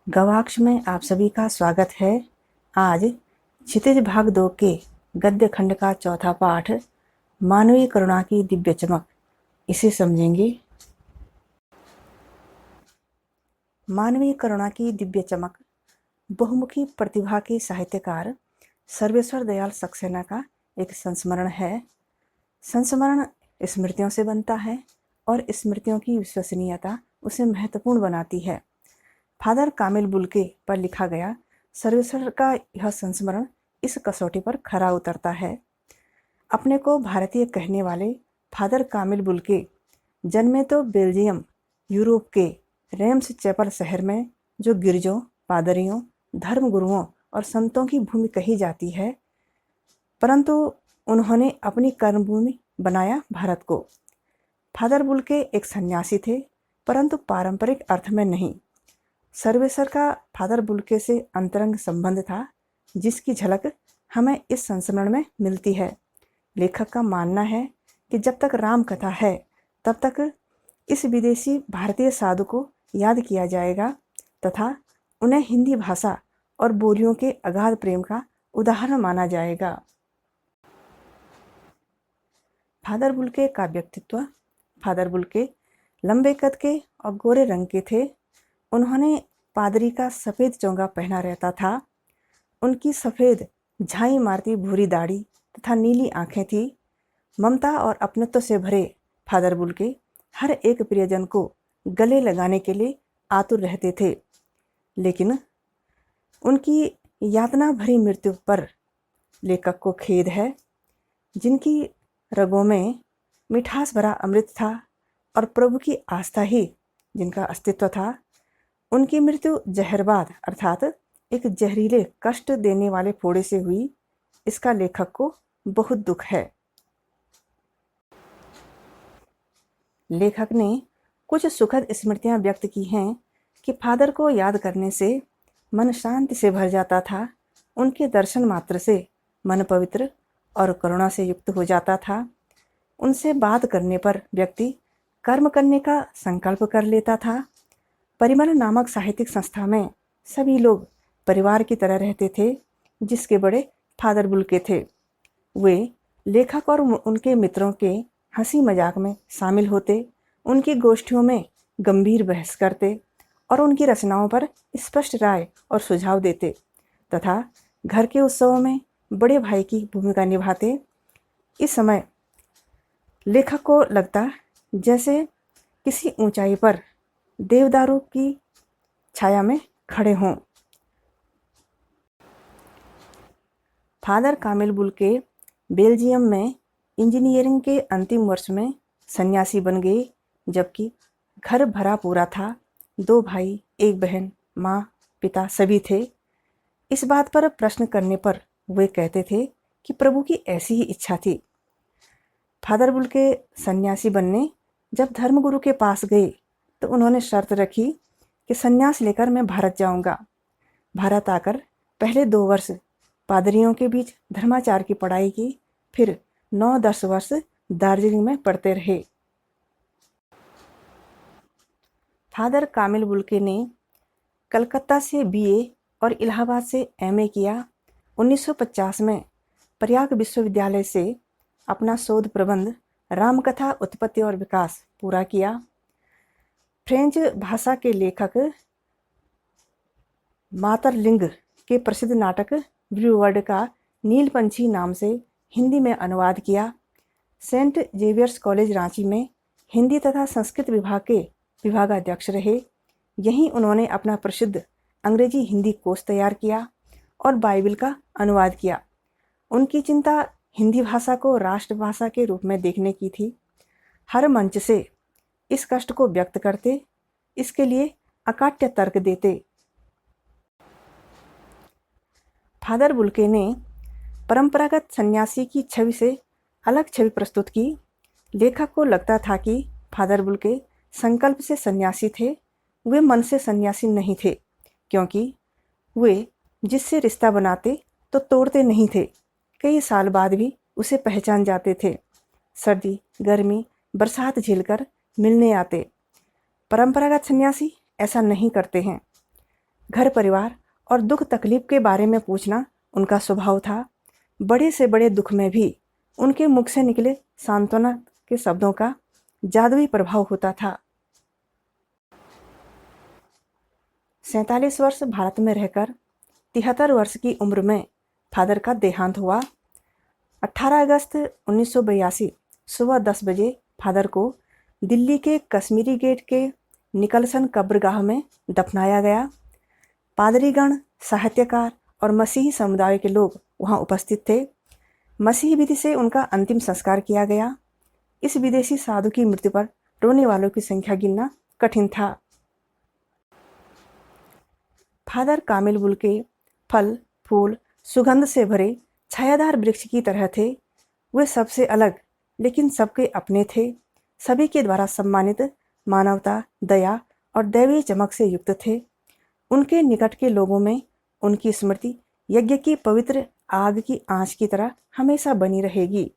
गवाक्ष में आप सभी का स्वागत है। आज क्षितिज भाग 2 के गद्य खंड का चौथा पाठ मानवीय करुणा की दिव्य चमक, इसे समझेंगे। मानवीय करुणा की दिव्य चमक बहुमुखी प्रतिभा के साहित्यकार सर्वेश्वर दयाल सक्सेना का एक संस्मरण है। संस्मरण स्मृतियों से बनता है और स्मृतियों की विश्वसनीयता उसे महत्वपूर्ण बनाती है। फादर कामिल बुल्के पर लिखा गया सर्वेश्वर का यह संस्मरण इस कसौटी पर खरा उतरता है। अपने को भारतीय कहने वाले फादर कामिल बुल्के जन्मे तो बेल्जियम यूरोप के रेम्स चैपल शहर में, जो गिरजों, पादरियों, धर्मगुरुओं और संतों की भूमि कही जाती है, परंतु उन्होंने अपनी कर्मभूमि बनाया भारत को। फादर बुल्के एक सन्यासी थे, परंतु पारंपरिक अर्थ में नहीं। सर्वेश्वर का फादर बुल्के से अंतरंग संबंध था, जिसकी झलक हमें इस संस्मरण में मिलती है। लेखक का मानना है कि जब तक राम कथा है, तब तक इस विदेशी भारतीय साधु को याद किया जाएगा तथा उन्हें हिंदी भाषा और बोलियों के अगाध प्रेम का उदाहरण माना जाएगा। फादर बुल्के का व्यक्तित्व। फादर बुल्के लंबे कद के और गोरे रंग के थे। उन्होंने पादरी का सफ़ेद चोंगा पहना रहता था। उनकी सफ़ेद झाई मारती भूरी दाढ़ी तथा नीली आंखें थी। ममता और अपनत्व से भरे फादर बुल्के हर एक प्रियजन को गले लगाने के लिए आतुर रहते थे। लेकिन उनकी यातना भरी मृत्यु पर लेखक को खेद है। जिनकी रगों में मिठास भरा अमृत था और प्रभु की आस्था ही जिनका अस्तित्व था, उनकी मृत्यु जहरबाद अर्थात एक जहरीले कष्ट देने वाले फोड़े से हुई। इसका लेखक को बहुत दुख है। लेखक ने कुछ सुखद स्मृतियां व्यक्त की हैं कि फादर को याद करने से मन शांति से भर जाता था। उनके दर्शन मात्र से मन पवित्र और करुणा से युक्त हो जाता था। उनसे बात करने पर व्यक्ति कर्म करने का संकल्प कर लेता था। परिमल नामक साहित्यिक संस्था में सभी लोग परिवार की तरह रहते थे, जिसके बड़े फादर बुल्के थे। वे लेखक और उनके मित्रों के हंसी मजाक में शामिल होते, उनकी गोष्ठियों में गंभीर बहस करते और उनकी रचनाओं पर स्पष्ट राय और सुझाव देते तथा घर के उत्सवों में बड़े भाई की भूमिका निभाते। इस समय लेखक को लगता जैसे किसी ऊंचाई पर देवदारों की छाया में खड़े हों। फादर कामिल बुल्के बेल्जियम में इंजीनियरिंग के अंतिम वर्ष में सन्यासी बन गए, जबकि घर भरा पूरा था। 2 भाई, 1 बहन, माँ, पिता सभी थे। इस बात पर प्रश्न करने पर वे कहते थे कि प्रभु की ऐसी ही इच्छा थी। फादर बुल्के सन्यासी बनने जब धर्मगुरु के पास गए तो उन्होंने शर्त रखी कि सन्यास लेकर मैं भारत जाऊंगा। भारत आकर पहले 2 वर्ष पादरियों के बीच धर्माचार की पढ़ाई की, फिर 9-10 वर्ष दार्जिलिंग में पढ़ते रहे। फादर कामिल बुल्के ने कलकत्ता से BA और इलाहाबाद से MA किया। 1950 में प्रयाग विश्वविद्यालय से अपना शोध प्रबंध रामकथा उत्पत्ति और विकास पूरा किया। फ्रेंच भाषा के लेखक मातरलिंग के प्रसिद्ध नाटक ब्लू वर्ड का नीलपंछी नाम से हिंदी में अनुवाद किया। सेंट जेवियर्स कॉलेज रांची में हिंदी तथा संस्कृत विभाग के विभागाध्यक्ष रहे। यहीं उन्होंने अपना प्रसिद्ध अंग्रेजी हिंदी कोश तैयार किया और बाइबिल का अनुवाद किया। उनकी चिंता हिंदी भाषा को राष्ट्रभाषा के रूप में देखने की थी। हर मंच से इस कष्ट को व्यक्त करते, इसके लिए अकाट्य तर्क देते। फादर बुल्के ने परंपरागत सन्यासी की छवि से अलग छवि प्रस्तुत की। लेखक को लगता था कि फादर बुल्के संकल्प से सन्यासी थे, वे मन से सन्यासी नहीं थे, क्योंकि वे जिससे रिश्ता बनाते तो तोड़ते नहीं थे। कई साल बाद भी उसे पहचान जाते थे। सर्दी, गर्मी, बरसात झेलकर मिलने आते। परंपरागत सन्यासी ऐसा नहीं करते हैं। घर परिवार और दुख तकलीफ के बारे में पूछना उनका स्वभाव था। बड़े से बड़े दुख में भी उनके मुख से निकले सांत्वना के शब्दों का जादुई प्रभाव होता था। 47 वर्ष भारत में रहकर 73 वर्ष की उम्र में फादर का देहांत हुआ। 18 अगस्त 1982 सुबह 10 बजे फादर को दिल्ली के कश्मीरी गेट के निकलसन कब्रगाह में दफनाया गया। पादरीगण, साहित्यकार और मसीही समुदाय के लोग वहां उपस्थित थे। मसीही विधि से उनका अंतिम संस्कार किया गया। इस विदेशी साधु की मृत्यु पर रोने वालों की संख्या गिनना कठिन था। फादर कामिल बुल्के फल, फूल, सुगंध से भरे छायादार वृक्ष की तरह थे। वे सबसे अलग लेकिन सबके अपने थे। सभी के द्वारा सम्मानित, मानवता, दया और दैवीय चमक से युक्त थे। उनके निकट के लोगों में उनकी स्मृति यज्ञ की पवित्र आग की आंच की तरह हमेशा बनी रहेगी।